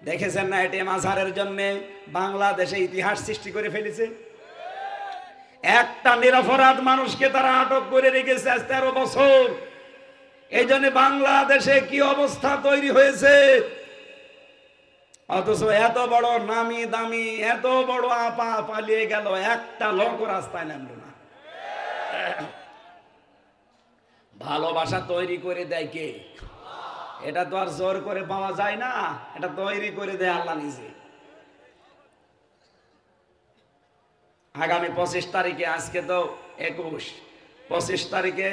দেখেছেন না এটিএম আজহারের জন্য বাংলাদেশে ইতিহাস সৃষ্টি করে ফেলেছে। একটা নিরপরাধ মানুষকে তারা আটক করে রেখেছে আজ 13 বছর। এই জন্য বাংলাদেশে কি অবস্থা তৈরি হয়েছে। অথচ এত বড় নামি দামি এত বড় আপা পালিয়ে গেল, একটা লোক রাস্তায় নামলো না। ভালোবাসা তৈরি করে দেয় কে? এটা তো আর জোর করে পাওয়া যায় না, এটা তৈরি করে দেয় আল্লাহ নিজে। আগামী 25 তারিখে, আজকে তো 21, 25 তারিখে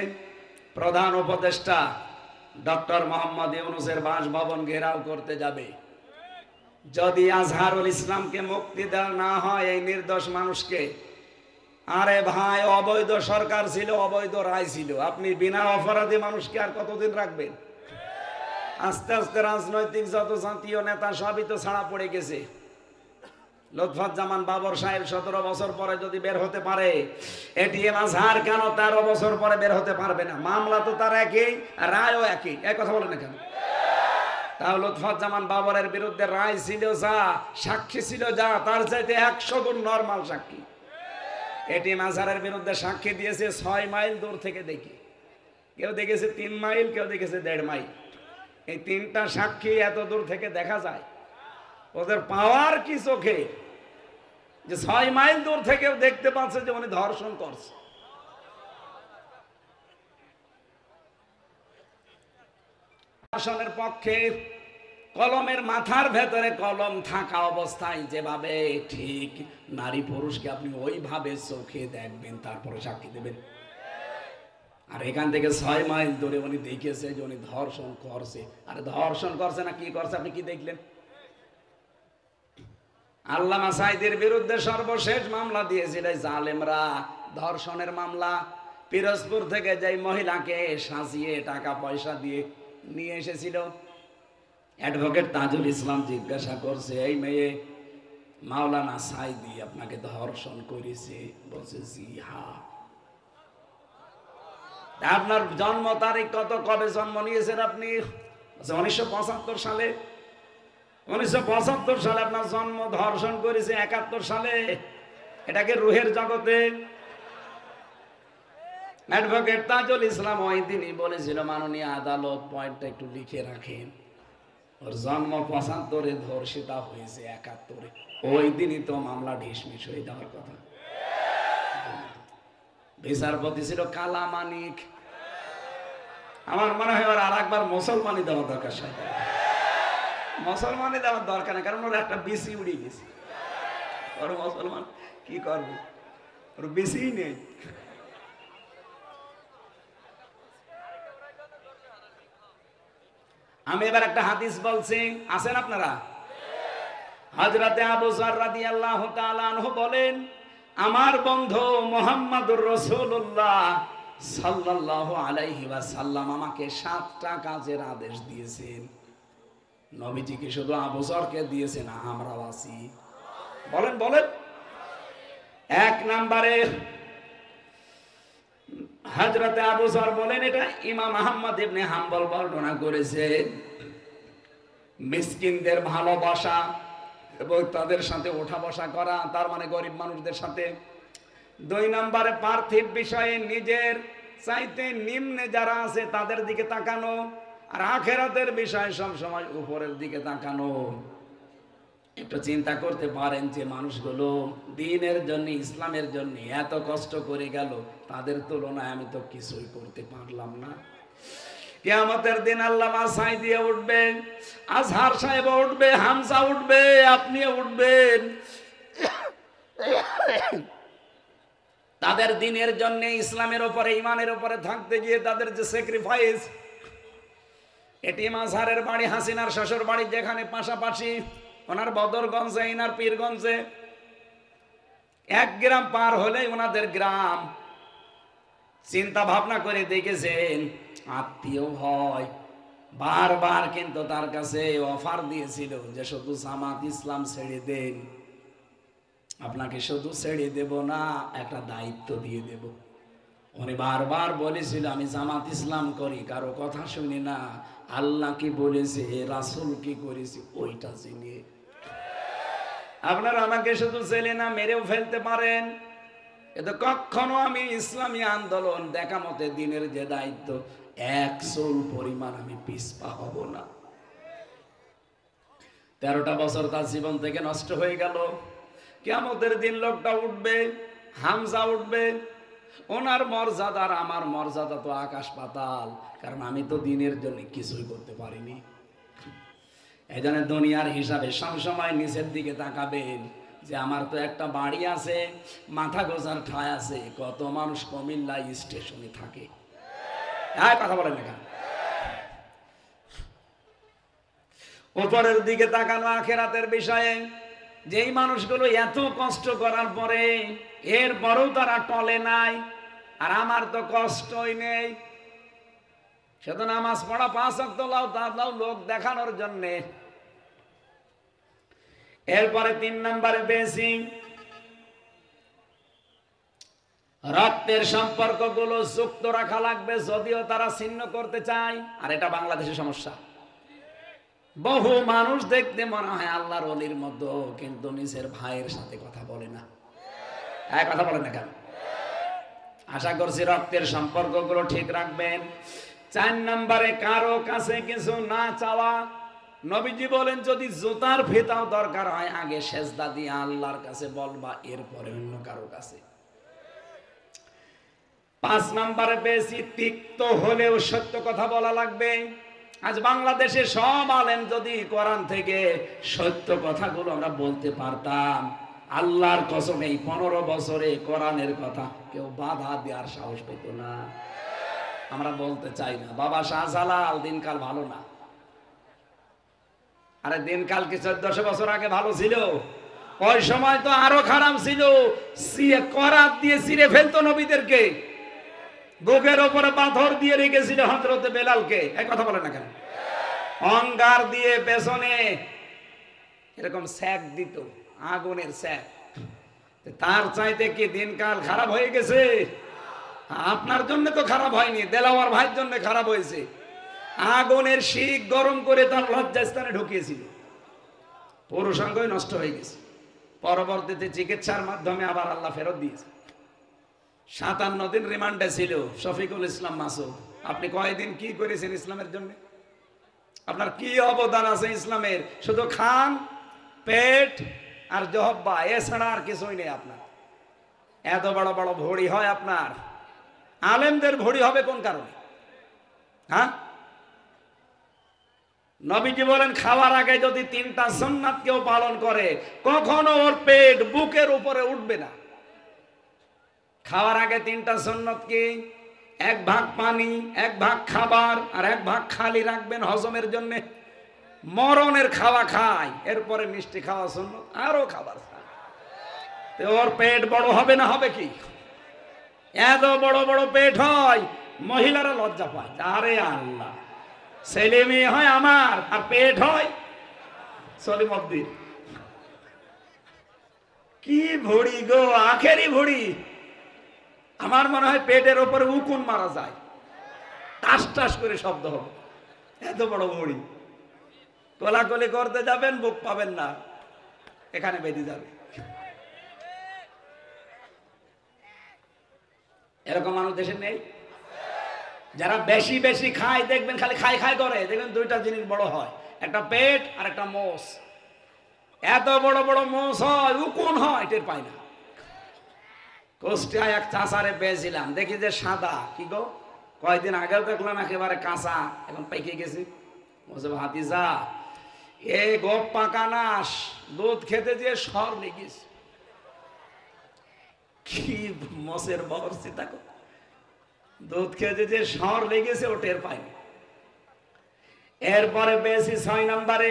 প্রধান উপদেষ্টা ডক্টর মোহাম্মদ ইউনূসের বাসভবন ঘেরাও করতে যাবে। যদি আজহারুল ইসলামকে মুক্তি দেওয়া না হয় এই নির্দোষ মানুষকে, আরে ভাই অবৈধ সরকার ছিল, অবৈধ রায় ছিল, আপনি বিনা অপরাধী মানুষকে আর কতদিন রাখবেন? আস্তে আস্তে রাজনৈতিক যত জাতীয় নেতা সবই তো ছাড়া পড়ে গেছে। লুৎফুজ্জামান বাবর সাহেব 17 বছর পরে যদি বের হতে পারে, এটিএম আজহার কেন 13 বছর পরে বের হতে পারবে না? মামলা তো তার একই, রায়ও একই, এক কথা বলে না কেন? তাহলে লুৎফুজ্জামান বাবরের বিরুদ্ধে রায় ছিল যা, সাক্ষী ছিল যা, তার চাইতে 100 গুণ নরমাল সাক্ষী। এটিএম আজহারের বিরুদ্ধে সাক্ষী দিয়েছে 6 মাইল দূর থেকে দেখি, কেউ দেখেছে 3 মাইল, কেউ দেখেছে 1.5 মাইল। এই 3টা সাক্ষী এত দূর থেকে দেখা যায়? ওদের পাওয়ার কি চোখে যে 6 মাইল দূর থেকেও দেখতে পাচ্ছে যে উনি ধর্ষণ করছে? ধর্ষণের পক্ষে কলমের মাথার ভেতরে কলম থাকা অবস্থায় যেভাবে ঠিক নারী পুরুষকে আপনি ওইভাবে চোখে দেখবেন, তারপরে সাক্ষী দেবেন। আর এখান থেকে 6 মাইল দূরে উনি দেখেছে যে উনি ধর্ষণ করছে। আরে ধর্ষণ করছে না কি করছে আপনি কি দেখলেন? আল্লামা সাঈদীর বিরুদ্ধে সর্বশেষ মামলা দিয়েছিল জালেমরা, ধর্ষণের মামলা। পিরোজপুর থেকে যে মহিলাকে সাজিয়ে টাকা পয়সা দিয়ে নিয়ে এসেছিল, অ্যাডভোকেট তাজুল ইসলাম জিজ্ঞাসা করছে, এই মেয়ে মাওলানা সাঈদী আপনাকে ধর্ষণ করেছে? বলছে জি হ্যাঁ। আপনার জন্ম তারিখ কত, কবে জন্ম নিয়েছেন আপনি? 1975 সালে। 1975 সালে আপনার জন্ম, ধর্ষণ করেছে 71 সালে। এটাকে রুহের জগতে। অ্যাডভোকেট তাজুল ইসলাম ওই দিনই বলেছিল, মাননীয় আদালত পয়েন্টটা একটু লিখে রাখেন, ওর জন্ম 75-এ, ধর্ষিতা হয়েছে 71-এ। ওই দিনই তো মামলা ঢিসমিস হয়ে যাওয়ার কথা। বিচারপতি ছিল কালা মানিক। আমার মনে হয় ওর আর একবার মুসলমানি দেওয়া দরকার। সাথে মুসলমানি দেওয়ার দরকার নেই, কারণ ওর একটা বিসি উড়ে গেছে। ওর মুসলমান কি করবে, ওর বিসি নেই। আমি এবার একটা হাদিস বলছি, আছেন আপনারা? হযরতে আবু যর রাদিয়াল্লাহু তাআলা আনহু বলেন, আমার বন্ধু মুহাম্মদুর রাসূলুল্লাহ সাল্লাল্লাহু আলাইহি ওয়াসাল্লাম আমাকে 7টা কাজের আদেশ দিয়েছেন। নবীজি কি শুধু আবু যরকে দিয়েছেন? আমরাও আছি। বলেন বলেন। 1 নম্বরে হযরতে আবু যর বলেন, এটা ইমাম আহমদ ইবনে হাম্বল বর্ণনা করেছে, মিসকিনদের ভালোবাসা এবং তাদের সাথে ওঠা বসা করা, তার মানে গরিব মানুষদের সাথে। 2 নম্বরে পার্থিব বিষয়ে নিজের চাইতে নিম্নে যারা আছে তাদের দিকে তাকানো, আর আখেরাতের বিষয়ে সব সময় উপরের দিকে তাকানো। একটু চিন্তা করতে পারেন যে মানুষগুলো দ্বীনের জন্য, ইসলামের জন্য এত কষ্ট করে গেল, তাদের তুলনায় আমি তো কিছুই করতে পারলাম না। কিয়ামতের দিন আল্লামা সাঈদী উঠবেন, আজহার সাহেব উঠবে, হামজা উঠবে, আপনিও উঠবেন। তাদের দ্বীনের জন্য, ইসলামের উপরে, ইমানের উপরে থাকতে গিয়ে তাদের যে স্যাক্রিফাইস। এটিএম আজহারের বাড়ি হাসিনার শ্বশুর বাড়ি যেখানে পাশাপাশি, ওনার বদরগঞ্জে, ইনার পীরগঞ্জে 1 গ্রাম পার হলেই ওনাদের গ্রাম। চিন্তা ভাবনা করে দেখেছেন, আত্মীয় হয় বারবার, কিন্তু তার কাছে অফার দিয়েছিল যে শুধু জামাত ইসলাম ছেড়ে দেন, আপনাকে শুধু ছেড়ে দেব না, একটা দায়িত্ব দিয়ে দেব। উনি বারবার বলেছিল আমি জামাত ইসলাম করি, কারো কথা শুনি না, আল্লাহ কি বলেছে রাসূল কি করেছে ওইটা চিনি। আপনারা আমাকে শুধু ছেলে না মেরেও ফেলতে পারেন, কিন্তু কখনো আমি ইসলামী আন্দোলন দেখা মতে দিনের যে দায়িত্ব, এক চুল পরিমাণ আমি পিছপা হব না। 13টা বছর তার জীবন থেকে নষ্ট হয়ে গেল। কিয়ামতের দিন লোকটা উঠবে, হামজা উঠবে, ওনার মর্যাদা আর আমার মর্যাদা তো আকাশ পাতাল, কারণ আমি তো দিনের জন্য কিছুই করতে পারিনি। এই জন্য দুনিয়ার হিসাবে সবসময় নিচের দিকে তাকাবেন, যে আমার তো একটা বাড়ি আছে, মাথা গোজার ঠায় আছে, কত মানুষ কুমিল্লা স্টেশনে থাকে। হ্যাঁ, কথা বলেন না কেন? উপরের দিকে তাকানো আখিরাতের বিষয়ে, যেই মানুষগুলো এত কষ্ট করার পরে এরপরেও তারা টলে নাই, আর আমার তো কষ্টই নেই। শুধু নামাজ পড়া 5 ওয়াক্ত লাও লোক দেখানোর জন্যে। এরপরে 3 নম্বরে বেশি রক্তের সম্পর্কগুলো যুক্ত রাখা লাগবে, যদিও তারা ছিন্ন করতে চায়। আর এটা বাংলাদেশের সমস্যা। বহু মানুষ দেখতে মনে হয় আল্লাহর ওলির মতো, কিন্তু নিজের ভাইয়ের সাথে কথা বলে না। হ্যাঁ, কথা বলে না কেন? আশা করছি রক্তের সম্পর্কগুলো ঠিক রাখবেন। 4 নম্বরে কারো কাছে কিছু না চাওয়া। নবীজি বলেন যদি জুতার ফিতাও দরকার হয় আগে সেজদা দিয়ে আল্লাহর কাছে বলবা, এরপরে অন্য কারো কাছে। 5 নম্বরে বেশি তিক্ত হলেও সত্য কথা বলা লাগবে। আজ বাংলাদেশে সব আলেম যদি কোরআন থেকে সত্য কথাগুলো আমরা বলতে পারতাম, আল্লাহর কসম এই 15 বছরে কোরআনের কথা কেউ বাধা দেওয়ার সাহস পেত না। আমরা বলতে চাই না। বাবা শাহজালাল দিনকাল ভালো না। আরে দিনকাল কি 1400 বছর আগে ভালো ছিল? ওই সময় তো আরো খারাপ ছিল। করাত দিয়ে ছিঁড়ে ফেলতো নবীদেরকে, বুকের ওপরে পাথর দিয়ে রেখেছিল হযরতে বেলালকে। এই কথা বলে না কেন? অঙ্গার দিয়ে পেছনে এরকম স্যাক দিত, আগুনের স্যাক। তার চাইতে কি দিনকাল খারাপ হয়ে গেছে? আপনার জন্য তো খারাপ হয়নি, দেলাওয়ার ভাইয়ের জন্য খারাপ হয়েছে। আগুনের শিক গরম করে তার লজ্জাস্থানে ঢুকিয়েছিল, পুরুষাঙ্গই নষ্ট হয়ে গেছে। পরবর্তীতে চিকিৎসার মাধ্যমে আবার আল্লাহ ফেরত দিয়েছে। 57 দিন রিমান্ডে ছিল শফিকুল ইসলাম মাসুদ। আপনি কয়দিন কি করেছেন ইসলামের জন্য? আপনার কি অবদান আছে ইসলামের? শুধু খান, পেট আর জহব্বা, এছাড়া আর কিছুই নেই আপনার। এত বড় বড় ভড়ি হয় আপনার। আলেমদের ভড়ি হবে কোন কারণে? হ্যাঁ, নবীজি বলেন খাওয়ার আগে যদি 3টা সুন্নাত কেউ পালন করে, কখনো ওর পেট বুকের উপরে উঠবে না। খাওয়ার আগে 3টা সুন্নাত কি? 1 ভাগ পানি, 1 ভাগ খাবার, আর 1 ভাগ খালি রাখবেন হজমের জন্য। মরণের খাওয়া খায়, এরপরে মিষ্টি খাওয়া সুন্নাত, আরো খাবার খায়। তো ওর পেট বড় হবে না? হবে কি? এত বড় বড় পেট হয়, মহিলারা লজ্জা পায়। আরে আল্লাহ, ছেলে মেয়ে হয় আমার, আর পেট হয় সলিমদ্দিন। কি ভড়ি গো, আখেরি ভড়ি। আমার মনে হয় পেটের ওপরে উকুন মারা যায়, টাস টাস করে শব্দ হবে। এত বড় ভড়ি। কোলাকুলি করতে যাবেন, বুক পাবেন না, এখানে বেঁধে যাবে। এরকম মানুষ দেশে নেই? যারা বেশি বেশি খায়, দেখবেন খালি খাই খাই করে, দেখবেন 2টা জিনিস বড় হয়, একটা পেট আর একটা মোষ। এত বড় বড় মোষ হয়, উকুন হয়, টের পায় না। কুষ্টিয়ায় এক চাষারে পেয়েছিলাম, দেখি যে সাদা। কি গো, কয়েকদিন আগেও দেখলাম একেবারে কাঁচা, এখন পেকে গেছি। বলছে ভাতিজা, এ গোপ পাকা নাশ, দুধ খেতে যে সর লেগেছে। কি মোষের বহরছি, তাকে দুধ খেতে যে সর লেগেছে ও টের পায়নি। এরপরে বেশি 6 নম্বরে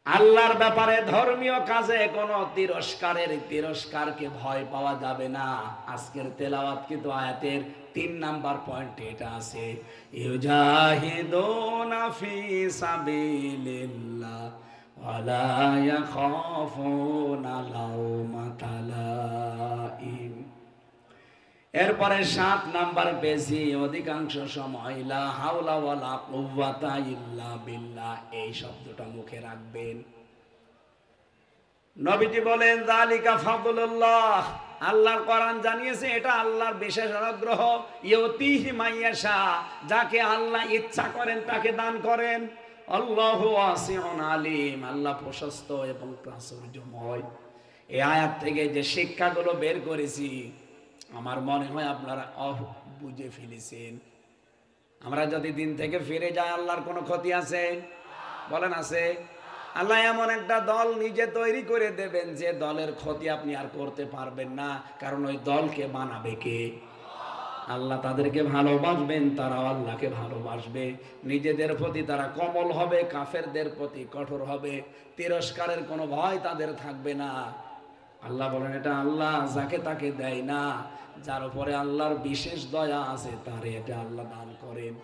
আল্লাহর ব্যাপারে ধর্মীয় কাজে কোনো তিরস্কারকে ভয় পাওয়া যাবে না। আজকের তেলাওয়াতকৃত আয়াতের 3 নাম্বার পয়েন্টে এটা আছে, ইউজাহিদুনা ফি সাবিলিল্লাহ ওয়ালা ইয়াখাফুনা লাওমাতা লাইম। এরপরে 7 নাম্বার পেজি অধিকাংশ সময় লা হাওলা ওয়ালা কুওয়াতা ইল্লা বিল্লাহ, এই শব্দটা মুখে রাখবেন। নবীজি বলেন যালিকা ফাদলুল্লাহ, আল্লাহর কোরআন জানিয়েছে এটা আল্লাহর বিশেষ অনুগ্রহ। ইউতিহি মাইয়াশা, যাকে আল্লাহ ইচ্ছা করেন তাকে দান করেন। আল্লাহু ওয়াসিউন আলিম, আল্লাহ প্রশস্ত এবং প্রাচুর্যময়। এই আয়াত থেকে যে শিক্ষাগুলো বের করেছি আমার মনে হয় আপনারা বুঝে ফেলেছেন। আমরা যদি দিন থেকে ফিরে যাই আল্লাহর কোনো ক্ষতি আছে? বলেন আছে? আল্লাহ এমন একটা দল নিজে তৈরি করে দেবেন যে দলের ক্ষতি আপনি আর করতে পারবেন না, কারণ ওই দলকে বানাবে কে? আল্লাহ। তাদেরকে ভালোবাসবেন, তারাও আল্লাহকে ভালোবাসবে। নিজেদের প্রতি তারা কোমল হবে, কাফেরদের প্রতি কঠোর হবে। তিরস্কারের কোনো ভয় তাদের থাকবে না। আল্লাহ বলেন এটা আল্লাহ যাকে তাকে দেয় না, যার উপরে আল্লাহর বিশেষ দয়া আছে তারে এটা আল্লাহ দান করেন।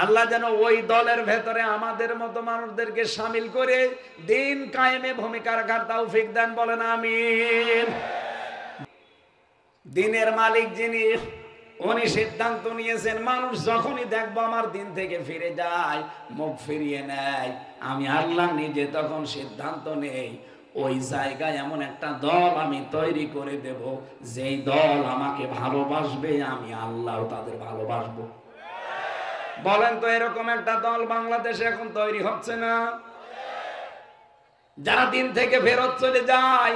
আল্লাহ যেন ওই দলের ভেতরে আমাদের মতো মানুষদেরকে শামিল করে দিন কায়েমে ভূমিকা রাখার তৌফিক দেন, বলেন আমিন। দিনের মালিক যিনি, উনি সিদ্ধান্ত নিয়েছেন মানুষ যখনই দেখবো আমার দিন থেকে ফিরে যায়, মুখ ফিরিয়ে নেয়, আমি আল্লাহ নিজে তখন সিদ্ধান্ত নেই ওই জায়গায় এমন একটা দল আমি তৈরি করে দেব, যেই দল আমাকে ভালোবাসবে, আমি আল্লাহ তাদের ভালোবাসবো। বলেন তো এরকম একটা দল বাংলাদেশে এখন তৈরি হচ্ছে না? যারা দিন থেকে ফেরত চলে যায়,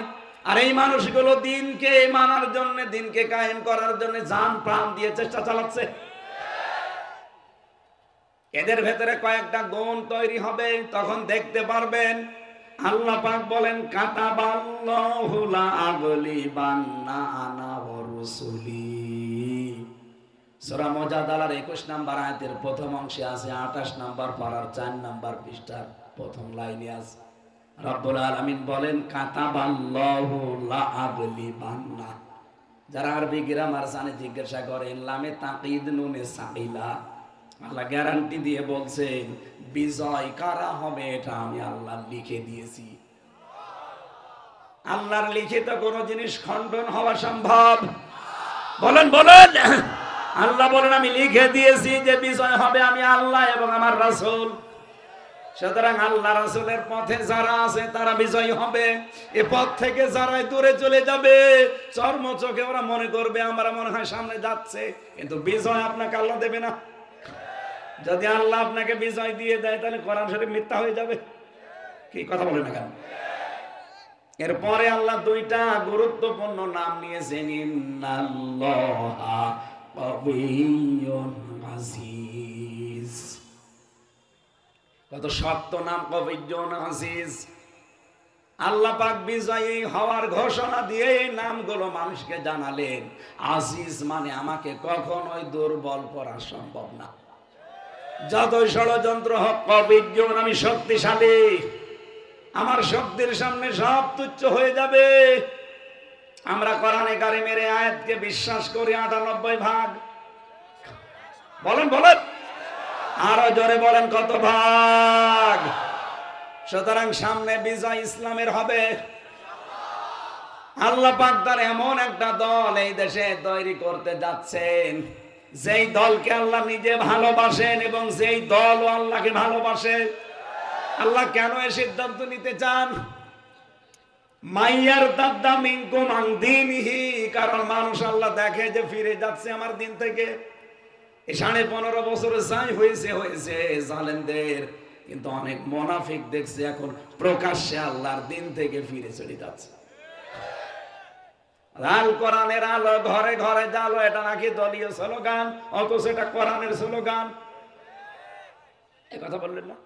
আর এই মানুষগুলো দিনকে মানার জন্য, দিনকে কায়েম করার জন্য জান প্রাণ দিয়ে চেষ্টা চালাচ্ছে। এদের ভেতরে কয়েকটা গুণ তৈরি হবে, তখন দেখতে পারবেন। আল্লাহ পাক বলেন কাতাবাল্লাহু লা আগলিবান্না আনা ওয়া রুসুলি। সূরা মুজাদালার 21 নাম্বার আয়াতের প্রথম অংশে আছে, 28 নাম্বার পারার 4 নাম্বার পৃষ্ঠার প্রথম লাইনে আছে। রব্বুল আলামিন বলেন কাতাবাল্লাহু লা আগলিবান্না। যারা আরবি গ্রামার জানে জিজ্ঞাসা করেন, লামে তাকিদ নুনে সাকিলা, আল্লাহ গ্যারান্টি দিয়ে বলছেন বিজয় কারা হবে এটা আমি আল্লাহ লিখে দিয়েছি। আল্লাহর লিখিত কোন জিনিস খণ্ডন হওয়া সম্ভব? বলেন বলেন। আল্লাহ বলেন আমি লিখে দিয়েছি যে বিজয় হবে আমি আল্লাহ এবং আমার রাসূল। সুতরাং আল্লাহ রাসূলের পথে যারা আছে তারা বিজয়ী হবে। এ পথ থেকে যারা দূরে চলে যাবে, চর্ম চোখে ওরা মনে করবে আমরা মনে হয় সামনে যাচ্ছে, কিন্তু বিজয় আপনাকে আল্লাহ দেবে না। যদি আল্লাহ আপনাকে বিজয় দিয়ে দেয় তাহলে কোরআন শরীফ মিথ্যা হয়ে যাবে। কি কথা বলে না কেন? এরপরে আল্লাহ দুইটা গুরুত্বপূর্ণ নাম নিয়েছেন, ইন্নাল্লাহা কাবিয়্যুন আজিজ। কত শক্ত নাম, কাবিয়্যুন আজিজ। আল্লাহ পাক বিজয়ী হওয়ার ঘোষণা দিয়ে এই নামগুলো মানুষকে জানালেন। আজিজ মানে আমাকে কখনোই দুর্বল করা সম্ভব না। যতই ষড়যন্ত্র হোক, কাবিয়্যুন আমি শক্তিশালী, আমার শক্তির সামনে সব তুচ্ছ হয়ে যাবে। আমরা কোরআনে কারিমের এই আয়াতকে বিশ্বাস করি 98 ভাগ। বলেন বলেন, আরো জোরে বলেন কত ভাগ? সুতরাং সামনে বিজয় ইসলামের হবে। আল্লাহ পাক তার এমন একটা দল এই দেশে তৈরি করতে যাচ্ছেন, যেই দলকে আল্লাহ নিজে ভালোবাসেন এবং যেই দল আল্লাহকে ভালোবাসে। আল্লাহ কেন এই সিদ্ধান্ত নিতে চান? মাইয়ার দাদ্দা মিনকুম আন দীনিহি, কারণ মানুষ আল্লাহ দেখে যে ফিরে যাচ্ছে আমার দিন থেকে। 15.5 বছর যাই হয়েছে জালেমদের, কিন্তু অনেক মুনাফিক দেখছে এখন প্রকাশ্যে আল্লাহর দিন থেকে ফিরে চলে যাচ্ছে। লাল কোরআনের আলো ঘরে ঘরে জালো, এটা নাকি দলীয় স্লোগান, অথচ এটা কোরআনের স্লোগান। এই কথা বললেন না?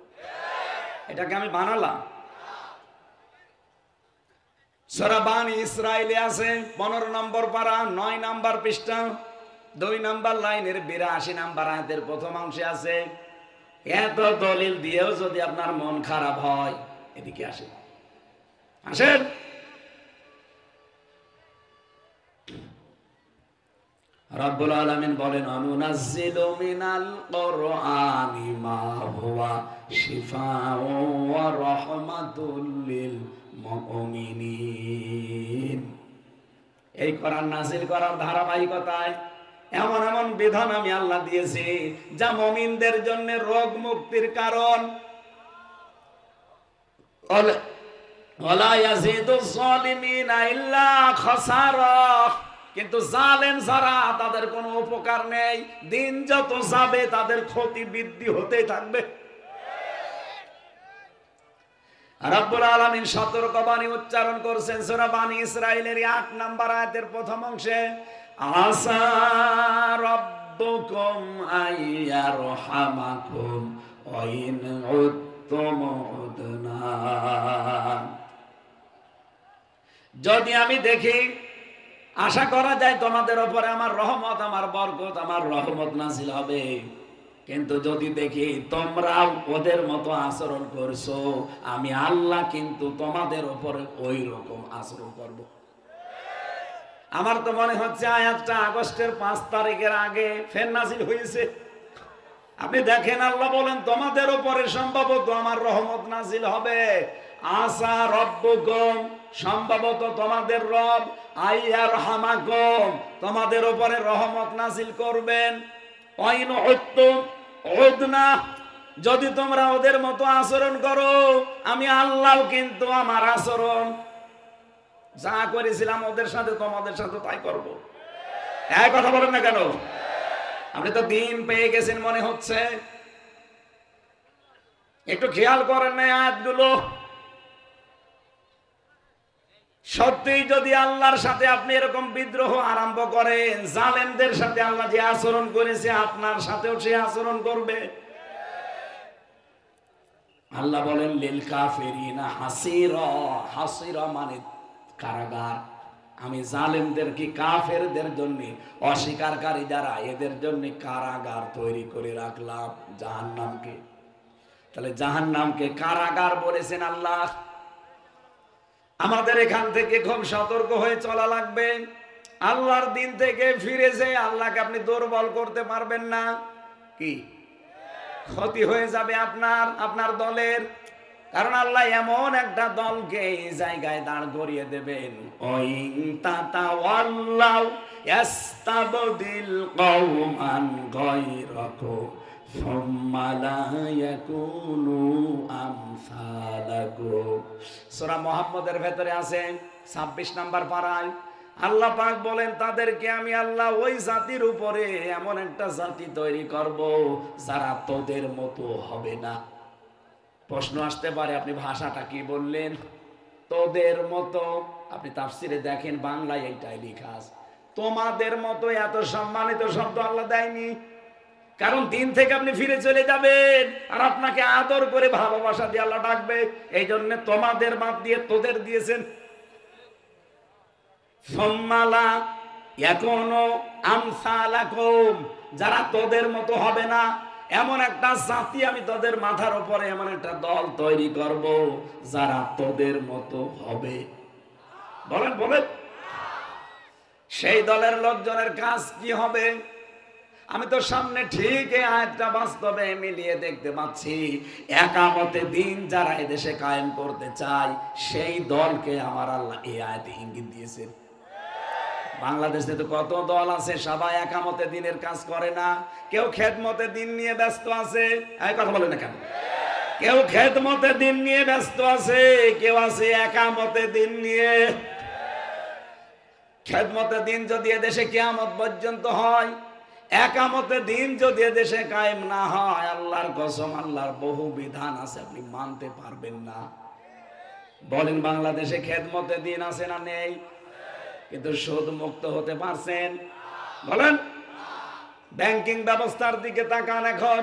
এটাকে আমি বানালাম। সূরা বানী ইসরাঈলে আছে 15 নম্বর পারা 9 নাম্বার পৃষ্ঠা 2 নাম্বার লাইনের 82 নাম্বার আয়াতের প্রথম অংশে আছে। এত দলিল দিয়েও যদি আপনার মন খারাপ হয়, এদিকে আসেন আসেন। রব্বুল আলামিন বলেন অনুনাজ্জিলু মিনাল কুরআনি মা হুয়া শিফাউন ওয়া রাহমাতুল লিল মুমিনিন। এই কোরআন নাযিল করার ধারাবাহিকতায় এমন এমন বিধান আমি আল্লাহ দিয়েছি যা মুমিনদের জন্য রোগ মুক্তির কারণ। ওয়ালা ইয়াজিদুজ জালিমিনা ইল্লা খাসারা, কিন্তু জালেম যারা তাদের কোনো উপকার নেই, দিন যত যাবে তাদের ক্ষতি বৃদ্ধি হতেই থাকবে। রব্বুল আলামিন সতর্কবাণী উচ্চারণ করছেন সূরা বানী ইসরাঈলের ৮ নম্বর আয়াতের প্রথম অংশে, আসা রাব্বুকুম আইয়ারহামাকুম ওয়া ইন উদতুম উদনা। যদি আমি দেখি, আশা করা যায় তোমাদের উপরে আমার রহমত, আমার বরকত, আমার রহমত নাযিল হবে। কিন্তু যদি দেখি তোমরাও ওদের মতো আচরণ করছো, আমি আল্লাহ কিন্তু তোমাদের উপরে ওই রকম আচরণ করব। আমার তো মনে হচ্ছে আয়াতটা আগস্টের ৫ তারিখের আগে ফের নাযিল হয়েছে। আপনি দেখেন, আল্লাহ বলেন তোমাদের উপরে সম্ভবত আমার রহমত নাযিল হবে। আসা রব্বুকুম, সম্ভবত তোমাদের রব, আইয়ারহামাকুম, তোমাদের উপরে রহমত নাযিল করবেন। ওয়াইন উদতুম উদনা, যদি তোমরা ওদের মতো আচরণ করো, আমি আল্লাহ কিন্তু আমার আচরণ যা করেছিলাম ওদের সাথে তোমাদের সাথে তাই করব। এক কথা বলেন না কেন? আপনি তো দিন পেয়ে গেছেন মনে হচ্ছে। একটু খেয়াল করেন না আয়াতগুলো? সত্যি যদি আল্লাহর সাথে আপনি এরকম বিদ্রোহ আরম্ভ করেন, জালেমদের সাথে আল্লাহ যে আচরণ করেছে আপনার সাথেও সে আচরণ করবে। আল্লাহ বলেন লিল কাফিরিনা হাসিরা, হাসিরা মানে কারাগার। আমি জালেমদের কি কাফেরদের জন্য, অস্বীকারী যারা এদের জন্য কারাগার তৈরি করে রাখলাম, জাহান্নামকে। তাহলে জাহান্নামকে কারাগার বলেছেন আল্লাহ। আমাদের এখান থেকে খুব সতর্ক হয়ে চলা লাগবে। আল্লাহর দিন থেকে ফিরেছে, আল্লাহকে আপনি দুর্বল করতে পারবেন না। কি ক্ষতি হয়ে যাবে আপনার, আপনার দলের। কারণ আল্লাহ এমন একটা দলকে এই জায়গায় দাঁড় করিয়ে দেবেন, ওয়াইন তাতাওয়াল্লাউ ইয়াস্তাবদিল কওমান গায়রাকুম সুম্মা লা ইয়াকুনু আমসালাকুম। সূরা মুহাম্মদের ভেতরে আছে ২৬ নম্বর পারায় আল্লাহ পাক বলেন, তাদেরকে আমি আল্লাহ ওই জাতির উপরে এমন একটা জাতি তৈরি করব যারা তোদের মতো হবে না। প্রশ্ন আসতে পারে, আপনি ভাষাটা কি বললেন? তোদের মতো। আপনি তাফসিরে দেখেন, বাংলায় এইটাই লেখা আছে। তোমাদের মতো এত সম্মানিত শব্দ আল্লাহ দেয়নি। কারণ দিন থেকে আপনি ফিরে চলে যাবেন, আর আপনাকে আদর করে ভালোবাসা দিয়ে আল্লাহ ডাকবে। এই জন্য তোমাদের বাদ দিয়ে তোদের দিয়েছেন। সম্মালা এখনো আমসালাকুম, যারা তোদের মতো হবে না, এমন একটা জাতি আমি তোদের মাথার উপরে এমন একটা দল তৈরি করব যারা তোদের মতো হবে। বলেন বলেন, সেই দলের লোকজনের কাজ কি হবে? আমি তো সামনে ঠিক এই আয়াতটা বাস্তবে মিলিয়ে দেখতে পাচ্ছি। একামতে দিন যারা এদেশে কায়েম করতে চায়, সেই দলকে আমার আল্লাহ এই আয়াতে ইঙ্গিত দিয়েছেন। বাংলাদেশে তো কত দল আছে, সবাই একামতে দিনের কাজ করে না। কেউ খেদমতে দিন নিয়ে ব্যস্ত আছে। এই কথা বলে না কেন? কেউ খেদমতে দিন নিয়ে ব্যস্ত আছে, কেউ আছে একামতে দিন নিয়ে। খেদমতে দিন যদি এদেশে কিয়ামত পর্যন্ত হয়, একামতে দিন যদি এদেশে কায়েম না হয়, আল্লাহর কসম, আল্লাহর বহু বিধান আছে আপনি মানতে পারবেন না। বলেন, বাংলাদেশে খেদমতে দিন আছে না নেই? কিন্তু সুদ মুক্ত হতে পারছেন? বলেন। ব্যাংকিং ব্যবস্থার দিকে তাকান। এখন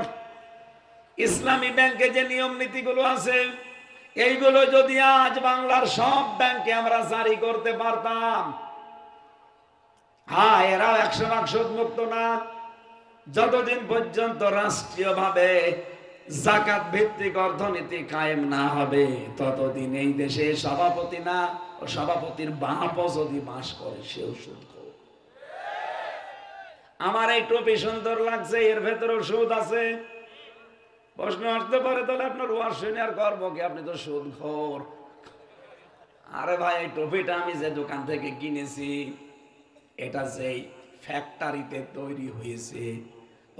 ইসলামী ব্যাংকে যে নিয়ম নীতিগুলো আছে, এইগুলো যদি আজ বাংলার সব ব্যাংকে আমরা জারি করতে পারতাম, হ্যাঁ, এরাও ১০০% সুদ মুক্ত না। যতদিন পর্যন্ত রাষ্ট্রীয়ভাবে যাকাত ভিত্তিক অর্থনীতি কায়েম না হবে, ততদিন এই দেশে সভাপতি না, ও সভাপতির বাপ যদি বাস করে সেও সুদ খাবে। আমার এই টুপি সুন্দর লাগছে, এর ভেতরেও সুদ আছে। প্রশ্ন আসতে পারে, তাহলে আপনার ওয়াজ শুনে আর করবো কি? আপনি তো সুদখোর। আরে ভাই, এই টুপিটা আমি যে দোকান থেকে কিনেছি, এটা যেই ফ্যাক্টরিতে তৈরি হয়েছে,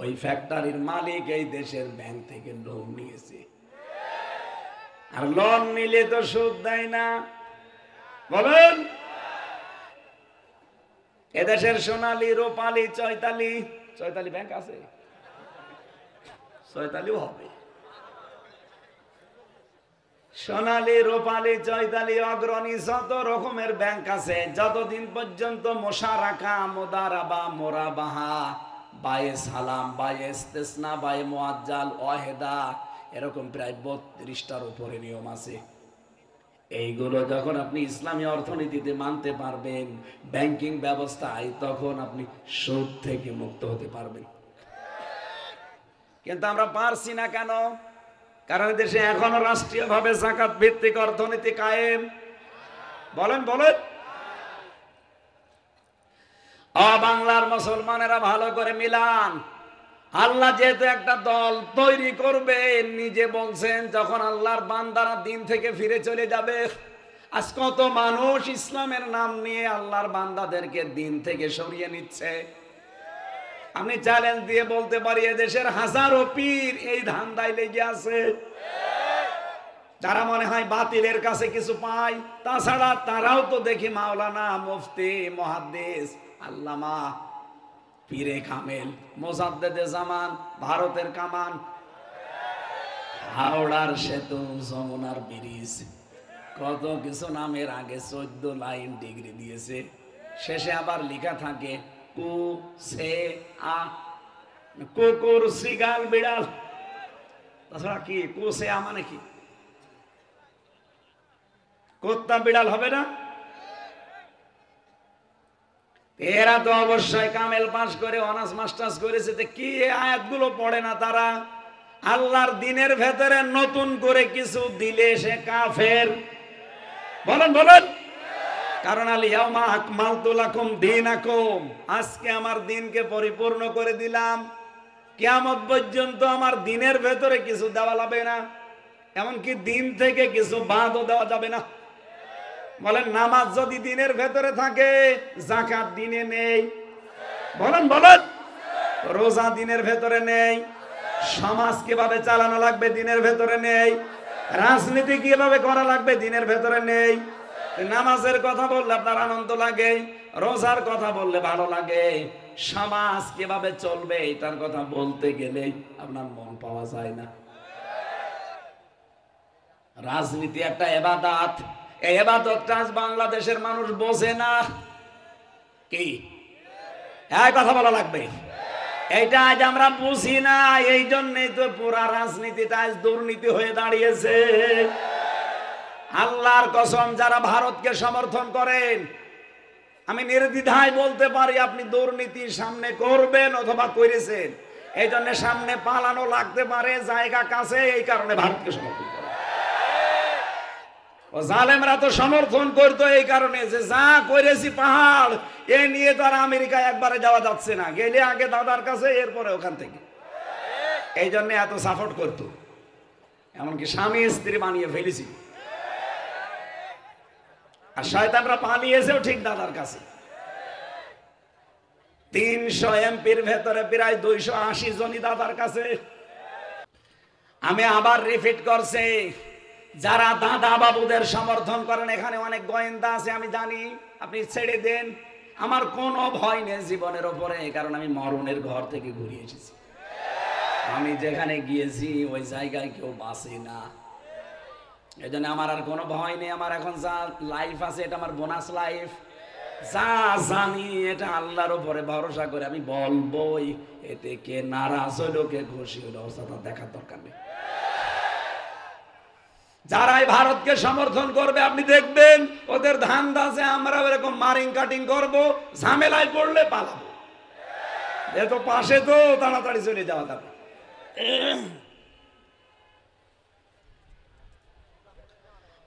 ওই ফ্যাক্টরির মালিক এই দেশের ব্যাংক থেকে লোন নিয়েছে। আর লোন নিলে তো সুদ দেয় না, বলেন। এদেশের সোনালী, রূপালী, চৈতালি, চৈতালি ব্যাংক আছে, চৈতালিও হবে। সোনালী, রূপালী, চৈতালি, অগ্রণী, যত রকমের ব্যাংক আছে, যতদিন পর্যন্ত মোশারাকা, মুদারাবা, মোরাবাহা, বায়ে সালাম, বায়ে ইস্তেসনা, বায়ে মুআজ্জাল, ওয়াহেদা, এরকম প্রায় 32টার উপরে নিয়ম আছে। এইগুলো যখন আপনি ইসলামী অর্থনীতিতে মানতে পারবেন, ব্যাংকিং ব্যবস্থায়, তখন আপনি সুদ থেকে মুক্ত হতে পারবেন। কিন্তু আমরা পারছি না কেন? কারণ দেশে এখনো রাষ্ট্রীয়ভাবে যাকাত ভিত্তিক অর্থনীতি কায়েম। বলেন বলেন। বাংলার মুসলমানেরা ভালো করে মিলান। আল্লাহ যেহেতু একটা দল তৈরি করবে, নিজে বলছেন, যখন আল্লাহর বান্দারা দিন থেকে ফিরে চলে যাবে। আজ কত মানুষ ইসলামের নাম নিয়ে আল্লাহর বান্দাদেরকে দিন থেকে সরিয়ে নিচ্ছে। আমি চ্যালেঞ্জ দিয়ে বলতে পারি, এদেশের হাজারো পীর এই ধান্দায় লেগে আছে। যারা মনে হয় বাতিলের কাছে কিছু পায়, তাছাড়া তারাও তো দেখি মাওলানা, মুফতি, মুহাদ্দিস, আল্লামা, পীরে কামেল, মোজাদ্দেদে জামান, ভারতের কামান, হাওড়ার সেতু, যমুনার ব্রিজ, কত কিছু নামের আগে 14 লাইন ডিগ্রি দিয়েছে, শেষে আবার লেখা থাকে কু সে আ, কুকুর, সিগাল, বিড়াল। তাছাড়া কি কু সে আ মানে কি? কুত্তা বিড়াল হবে না? এরা তো অবশ্যই কামেল পাস করে অনার্স মাস্টার্স করেছে। কি আয়াতগুলো পড়ে না তারা? আল্লাহর দিনের ভেতরে নতুন করে কিছু দিলে সে কাফের। বলেন বলেন। কারণ আল-ইয়াউমা আকমালতু লাকুম দীনাকুম, আজকে আমার দিনকে পরিপূর্ণ করে দিলাম। কিয়ামত পর্যন্ত আমার দিনের ভেতরে কিছু দেওয়া যাবে না, এমনকি দিন থেকে কিছু বাদও দেওয়া যাবে না। বলেন, নামাজ যদি দিনের ভেতরে থাকে, যাকাত দিনে নেই। বলেন বলেন। রোজা দিনের ভেতরে নেই। সমাজ কিভাবে চালানো লাগবে দিনের ভেতরে নেই। রাজনীতি কিভাবে করা লাগবে দিনের ভেতরে নেই। নামাজের কথা বললে আপনার আনন্দ লাগে, রোজার কথা বললে ভালো লাগে, সমাজ কিভাবে চলবে এটার কথা বলতে গেলে আপনার মন পাওয়া যায় না। রাজনীতি একটা ইবাদত, এই ইবাদতটা আজ বাংলাদেশের মানুষ বোঝে না। কি এই কথা বলা লাগবে, এইটা আজ আমরা বুঝি না। এই জন্যই তো পুরা রাজনীতিটা আজ দুর্নীতি হয়ে দাঁড়িয়েছে। আল্লাহর কসম, যারা ভারতকে সমর্থন করেন, আমি নির্দ্বিধায় বলতে পারি আপনি দুর্নীতি সামনে করবেন অথবা করেছেন। এই জন্য সামনে পালানো লাগতে পারে, জায়গা কাছে, এই কারণে ভারতকে সমর্থন করে। ও জালেমরা তো সমর্থন করতো এই কারণে যে যা করেছি পাহাড়, এ নিয়ে তো আর আমেরিকায় একবারে যাওয়া যাচ্ছে না, গেলে আগে দাদার কাছে, এরপরে ওখান থেকে। এই জন্য এত সাপোর্ট করতো, এমনকি স্বামী স্ত্রী বানিয়ে ফেলেছি। আর শয়তানরা পালিয়েছেও ঠিক দাদার কাছে। 300 এমপির ভেতরে প্রায় 280 জনই দাদার কাছে। আমি আবার রিপিট করছি, যারা দাদা বাবুদের সমর্থন করেন, এখানে অনেক গোয়েন্দা আছে, আমি জানি। আপনি ছেড়ে দেন, আমার কোনো ভয় নেই জীবনের ওপরে, কারণ আমি মরণের ঘর থেকে ঘুরে এসেছি। আমি যেখানে গিয়েছি ওই জায়গায় কেউ বাঁচে না, এই জন্য আমার আর কোনো ভয় নেই। আমার এখন যা লাইফ আছে এটা আমার বোনাস লাইফ। যা জানি এটা আল্লাহর উপরে ভরসা করে আমি বলবোই। এতে কে নারাজ হইলো কে খুশি হইলো তার দেখার দরকার নেই। যারাই ভারতকে সমর্থন করবে আপনি দেখবেন ওদের ধান্দা আছে আমরা এরকম মারিং কাটিং করব, ঝামেলায় পড়লে পালাবো। এত পাশে তো তাড়াতাড়ি চলে যাওয়া যাবে।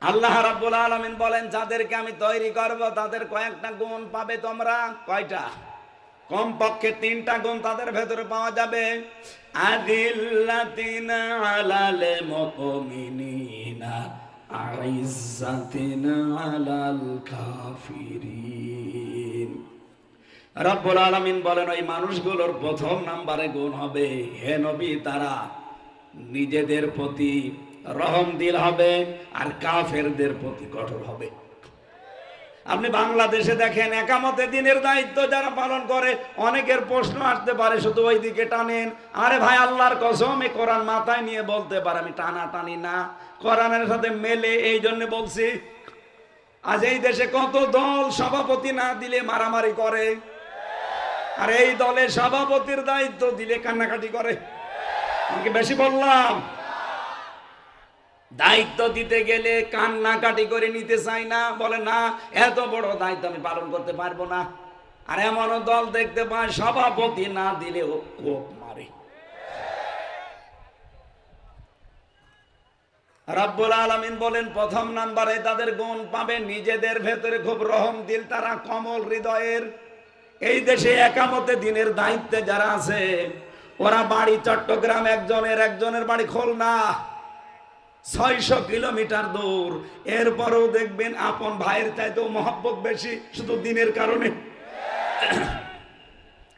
আল্লাহ রাব্বুল আলামিন বলেন, যাদেরকে আমি তৈরি করব তাদের কয়েকটা গুণ পাবে তোমরা। কয়টা? কমপক্ষে 3টা গুণ তাদের ভেতরে পাওয়া যাবে। আদিল্লাতিনা আলাল মুমিনিনা আইজ্জাতিনা আলাল কাফিরিন রব্বুল আলামিন বলেন ওই মানুষগুলোর প্রথম নাম্বারে গুণ হবে, হে নবী, তারা নিজেদের প্রতি রহম দিল হবে আর কাফেরদের প্রতি কঠোর হবে। আপনি বাংলাদেশে দেখেন একামতে দিনের দায়িত্ব যারা পালন করে, অনেকের প্রশ্ন আসতে পারে শুধু ওই দিকে টানেন। আরে ভাই, আল্লাহর কসম, এই কোরআন মাথায় নিয়ে বলতে পারে, আমি টানা টানি না, কোরআনের সাথে মেলে, এই জন্য বলছি। আজ এই দেশে কত দল সভাপতি না দিলে মারামারি করে, আর এই দলের সভাপতির দায়িত্ব দিলে কান্নাকাটি করে। আমি বেশি বললাম? দায়িত্ব দিতে গেলে কান্নাকাটি করে নিতে চাই না, বলে না এত বড় দায়িত্ব আমি পালন করতে পারবো না। আর এমনও দল দেখতে পায় সভাপতি না দিলেও কোপ মারে। রব্বুল আলামিন বলেন প্রথম নাম্বারে তাদের গুণ পাবে নিজেদের ভেতরে খুব রহম দিল, তারা কমল হৃদয়ের। এই দেশে একামতে দিনের দায়িত্বে যারা আছে, ওরা বাড়ি চট্টগ্রাম, একজনের বাড়ি খুলনা, 600 কিলোমিটার দূর। এরপরেও দেখবেন আপন ভাইয়ের চাইতেও মহব্বত বেশি, শুধু দিনের কারণে।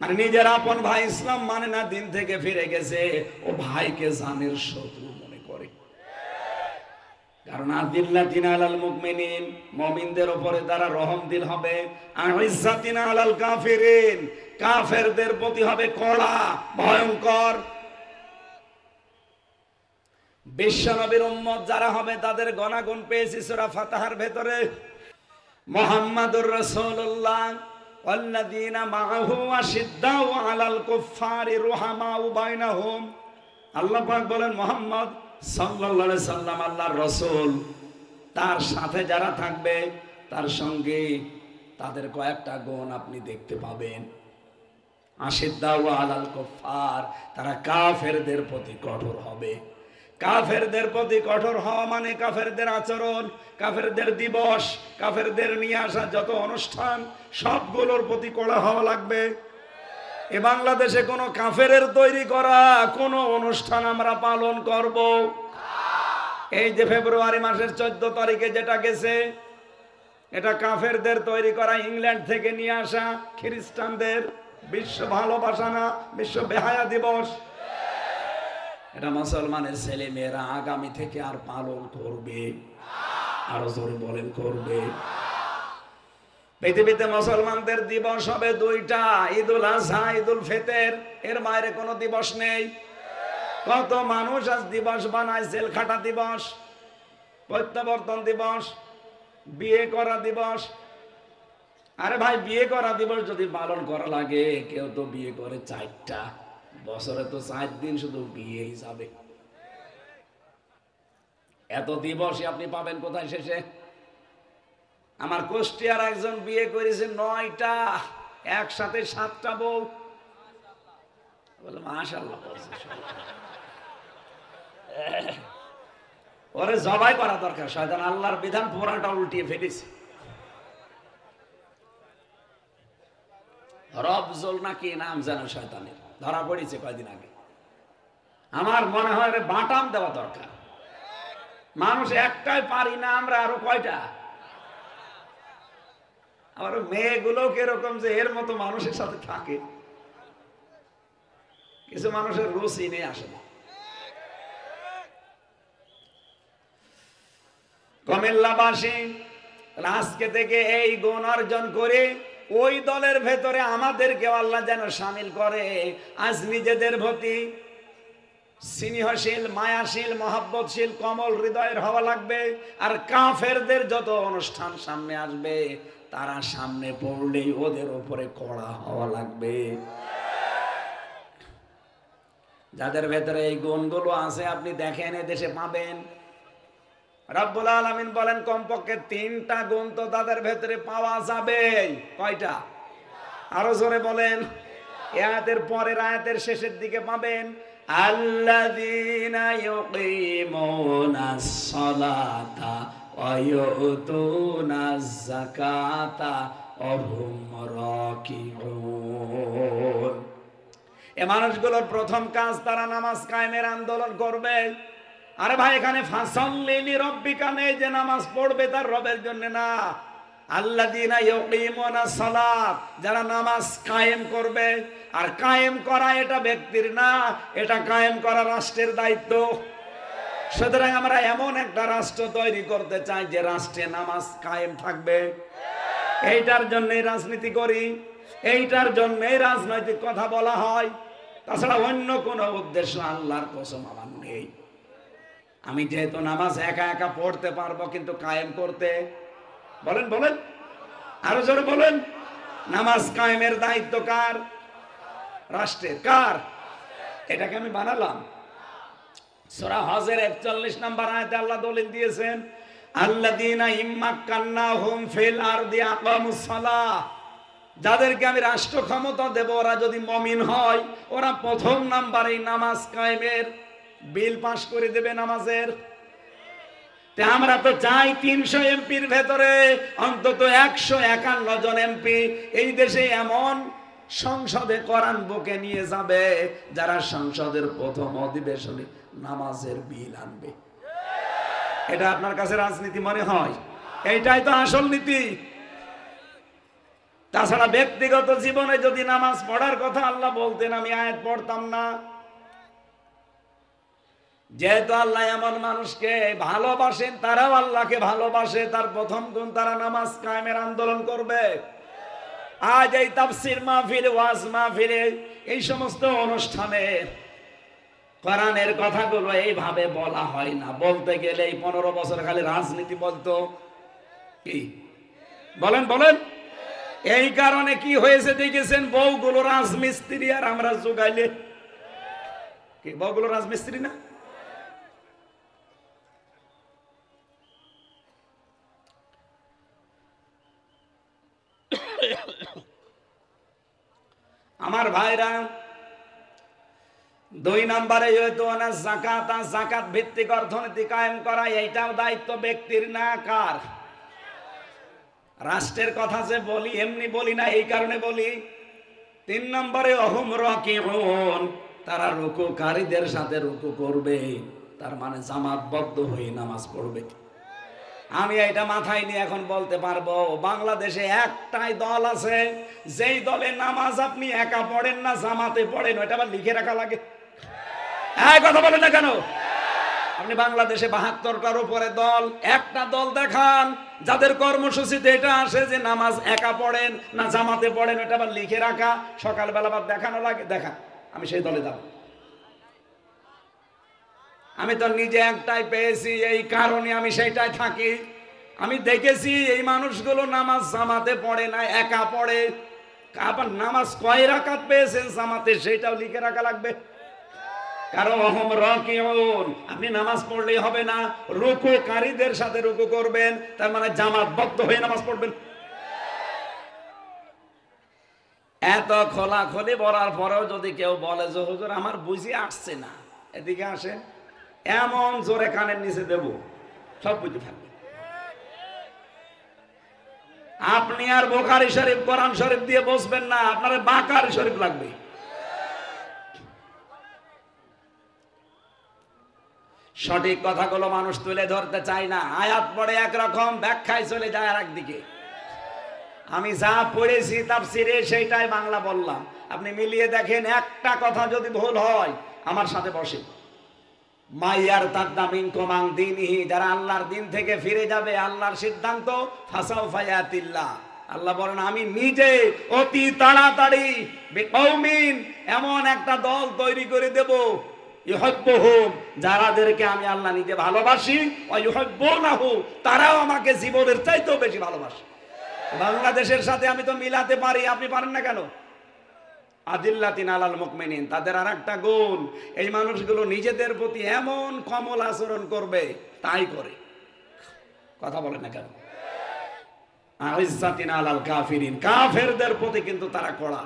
আর নিজের আপন ভাই ইসলাম মানে না, দিন থেকে ফিরে গেছে, ও ভাইকে জানের শত্রু মনে করে। কারণ আদিল্লাতিনা আলাল মুমিনিন, মুমিনদের উপরে তারা রহম দিল হবে, আর ইজ্জাতিনা আলাল কাফিরিন, কাফেরদের প্রতি হবে কড়া, ভয়ঙ্কর। বিশ্বনবীর উম্মত যারা হবে তাদের গণাগুণ পেয়েছি সূরা ফাতিহার ভেতরে। মুহাম্মাদুর রাসূলুল্লাহ ওয়াল্লাযীনা মাআহু আশিদ্দাউ আলাল কুফফারি রুহামাউ বাইনাহুম। আল্লাহ পাক বলেন মুহাম্মদ সাল্লাল্লাহু আলাইহি সাল্লাম আল্লাহর রাসূল, তার সাথে যারা থাকবে তার সঙ্গে তাদের কয়েকটা গুণ আপনি দেখতে পাবেন। আশিদ্দাউ আলাল কুফফার, তারা কাফেরদের প্রতি কঠোর হবে। কাফেরদের প্রতি কঠোর হওয়া মানে কাফেরদের আচরণ, কাফেরদের দিবস, কাফেরদের নিয়ে আসা যত অনুষ্ঠান, সবগুলোর প্রতি কড়া হওয়া লাগবে। এ বাংলাদেশে কোনো কাফেরের তৈরি করা কোনো অনুষ্ঠান আমরা পালন করব? এই যে ফেব্রুয়ারি মাসের 14 তারিখে যেটা গেছে, এটা কাফেরদের তৈরি করা, ইংল্যান্ড থেকে নিয়ে আসা, খ্রিস্টানদের বিশ্ব ভালোবাসা না, বিশ্ব বেহায়া দিবস। এটা মুসলমানের ছেলে মেয়েরা আগামী থেকে আর পালন করবে, আরো জোরে বলেন করবে। পৃথিবীতে মুসলমানদের দিবস হবে দুইটা, ঈদুল আজহা, ঈদুল ফিতর, এর বাইরে কোনো দিবস নেই। কত মানুষ আজ দিবস বানায়, জেল খাটা দিবস, প্রত্যাবর্তন দিবস, বিয়ে করা দিবস। আরে ভাই, বিয়ে করা দিবস যদি পালন করা লাগে, কেউ তো বিয়ে করে 4টা, বছরে তো 4 দিন শুধু বিয়েই যাবে। এত দিবসই আপনি পাবেন কোথায় শেষে? আমার কুষ্টিয়ার একজন বিয়ে করেছে 9টা, একসাথে 7টা বউ। বলে মাশাআল্লাহ, ওরে জবাই করা দরকার, শয়তান আল্লাহর বিধান পুরাটা উল্টিয়ে ফেলেছে। রবজল নাকি নাম জানো শয়তানের, ধরা পড়েছে কয়দিন আগে। আমার মনে হয় বাটাম দেওয়া দরকার। মানুষ একটাই পারি না আমরা, আরো কয়টা? আবার মেয়েগুলো কিরকম যে এর মতো মানুষের সাথে থাকে, কিছু মানুষের রুচি নেই, আসে না। কুমিল্লাবাসী আজকে থেকে এই গুণ অর্জন করে ওই দলের ভেতরে আমাদেরকে আল্লাহ যেন শামিল করে। আজ নিজেদের প্রতি স্নেহশীল, মায়াশীল, মহব্বতশীল, কমল হৃদয়ের হওয়া লাগবে। আর কাফেরদের যত অনুষ্ঠান সামনে আসবে, তারা সামনে পড়লেই ওদের উপরে কড়া হওয়া লাগবে। যাদের ভেতরে এই গুণগুলো আছে আপনি দেখেন এদেশে পাবেন। রব্বুল আলামিন বলেন কমপক্ষে 3টা গুণ তো তাদের ভেতরে পাওয়া যাবে। কয়টা? আরো জোরে বলেন। এই আয়াতের পরের আয়াতের শেষের দিকে পাবেন আল্লাযীনা ইউকিমুনাস সালাতা ওয়া ইউতুনাজ যাকাতা ওয়া হুম রাকিউন। এই মানুষগুলোর প্রথম কাজ, তারা নামাজ কায়েমের আন্দোলন করবে। আরে ভাই, এখানে ফাসাল্লি লিরাব্বিকা নেই যে নামাজ পড়বে তার রবের জন্য না, আল্লাযীনা ইয়াকিমুনাস সালাত, যারা নামাজ কায়েম করবে। আর কায়েম করা এটা ব্যক্তির না, এটা কায়েম করা রাষ্ট্রের দায়িত্ব। সুতরাং আমরা এমন একটা রাষ্ট্র তৈরি করতে চাই যে রাষ্ট্রে নামাজ কায়েম থাকবে। এইটার জন্যই রাজনীতি করি, এইটার জন্যই রাজনৈতিক কথা বলা হয়। তাছাড়া অন্য কোনো উদ্দেশ্য আল্লাহর কসম আমার নেই। আমি যেহেতু নামাজ একা একা পড়তে পারবো, কিন্তু কায়েম করতে বলেন বলেন আরো জোরে বলেন। নামাজ কায়েমের দায়িত্ব কার? রাষ্ট্রের। কার? এটাকে আমি বানালাম। সূরা হজের 41 নম্বর আয়াতে আল্লাহ দলিল দিয়েছেন, আল্লাযীনা ইম্মাক্কান্নাহুম ফিল আরদি আকামুস সালাহ, যাদেরকে আমি রাষ্ট্র ক্ষমতা দেব, ওরা যদি মুমিন হয়, ওরা প্রথম নাম্বারে নামাজ কায়েমের বিল পাস করে দেবে নামাজের। তে আমরা তো চাই 300 এমপির ভেতরে অন্তত 151 জন এমপি এই দেশে এমন সংসদে কোরআন বুকে নিয়ে যাবে যারা সংসদের প্রথম অধিবেশনে নামাজের বিল আনবে। এটা আপনার কাছে রাজনীতি মনে হয়? এইটাই তো আসল নীতি। তাছাড়া ব্যক্তিগত জীবনে যদি নামাজ পড়ার কথা আল্লাহ বলতেন, আমি আয়াত পড়তাম না। যেহেতু আল্লাহ এমন মানুষকে ভালোবাসেন, তারাও আল্লাহকে ভালোবাসে, তার প্রথম গুণ তারা নামাজ কায়েমের আন্দোলন করবে। আজ এই তাফসীর মাহফিল, ওয়াজ মাহফিল, এই সমস্ত অনুষ্ঠানে কোরআনের কথাগুলো এইভাবে বলা হয় না। বলতে গেলে এই 15 বছর খালি রাজনীতি বলতো। কি বলেন বলেন? এই কারণে কি হয়েছে দেখেছেন, বউগুলো রাজমিস্ত্রি আর আমরা জোগাইলে কি বউগুলো রাজমিস্ত্রি না? আমার ভাইরা, 2 নম্বরে যাকাত ভিত্তিক অর্থনীতি কায়েম করা, এইটাও দায়িত্ব ব্যক্তির না, কার? রাষ্ট্রের কথা যে বলি এমনি বলি না, এই কারণে বলি। 3 নম্বরে অহুম রাকিউন, তারা রুকুকারীদের সাথে রুকু করবে, তার মানে জামাতবদ্ধ হয়ে নামাজ পড়বে। আমি এটা মাথায় নিয়ে এখন বলতে পারবো, বাংলাদেশে একটাই দল আছে যেই দলে নামাজ আপনি একা পড়েন না, জামাতে পড়েন, ওইটা আবার লিখে রাখা লাগে। হ্যাঁ, কথা বলেন না কেন? আপনি বাংলাদেশে 72টার উপরে দল, একটা দল দেখান যাদের কর্মসূচিতে এটা আসে যে নামাজ একা পড়েন না জামাতে পড়েন, ওটা আবার লিখে রাখা, সকালবেলা আবার দেখানো লাগে। দেখান, আমি সেই দলে যাব। আমি তো নিজে একটাই পেয়েছি, এই কারণে আমি সেইটাই থাকি। আমি দেখেছি এই মানুষগুলো নামাজ জামাতে পড়ে না, একা পড়ে। আবার নামাজ কয় রাকাত পেয়েছেন জামাতে, সেটাও লিখে রাখা লাগবে। কারণ অহম রাকিউন, আপনি নামাজ পড়লেই হবে না, রুকুকারীদের সাথে রুকু করবেন, তার মানে জামাতবদ্ধ হয়ে নামাজ পড়বেন। এত খোলাখুলি বলার পরেও যদি কেউ বলে যে হুজুর আমার বুঝি আসছে না, এদিকে আসেন, এমন জোরে কানের নিচে দেব সব বুঝতে থাকবে। আপনি আর বুখারী শরীফ, কোরআন শরীফ দিয়ে বসবেন না, আপনার বাকারি শরীফ লাগবে। সঠিক কথাগুলো মানুষ তুলে ধরতে চায় না। আয়াত পড়ে একরকম, ব্যাখ্যায় চলে যায় আর একদিকে। আমি যা পড়েছি তাফসিরে সেইটাই বাংলা বললাম, আপনি মিলিয়ে দেখেন। একটা কথা যদি ভুল হয় আমার সাথে বসে, মাইয়ার তাদ্দা মিনকুম আন দীনিহি, যারা আল্লাহর দিন থেকে ফিরে যাবে, আল্লাহর সিদ্ধান্ত, ফাসাউফা ইয়াতিল্লাহ, আল্লাহ বলেন আমি নিজে অতি তাড়াতাড়ি বিকৌমিন, এমন একটা দল তৈরি করে দেব, ইউহিব্বুহুম, যারাদেরকে আমি আল্লাহ নিজে ভালোবাসি, ওয়া ইউহিব্বুনাহু, তারাও আমাকে জীবনের চাইতেও বেশি ভালোবাসে। বাংলাদেশের সাথে আমি তো মিলাতে পারি, আপনি পারেন না কেন? আদিল্লাতিন আলাল মুমিনিন, তাদের আর একটা গুণ, এই মানুষগুলো নিজেদের প্রতি এমন কমল আচরণ করবে, তাই করে। কথা বলে না কেন? আইজ্জাতিন আলাল কাফিরিন, কাফেরদের প্রতি কিন্তু তারা কড়া।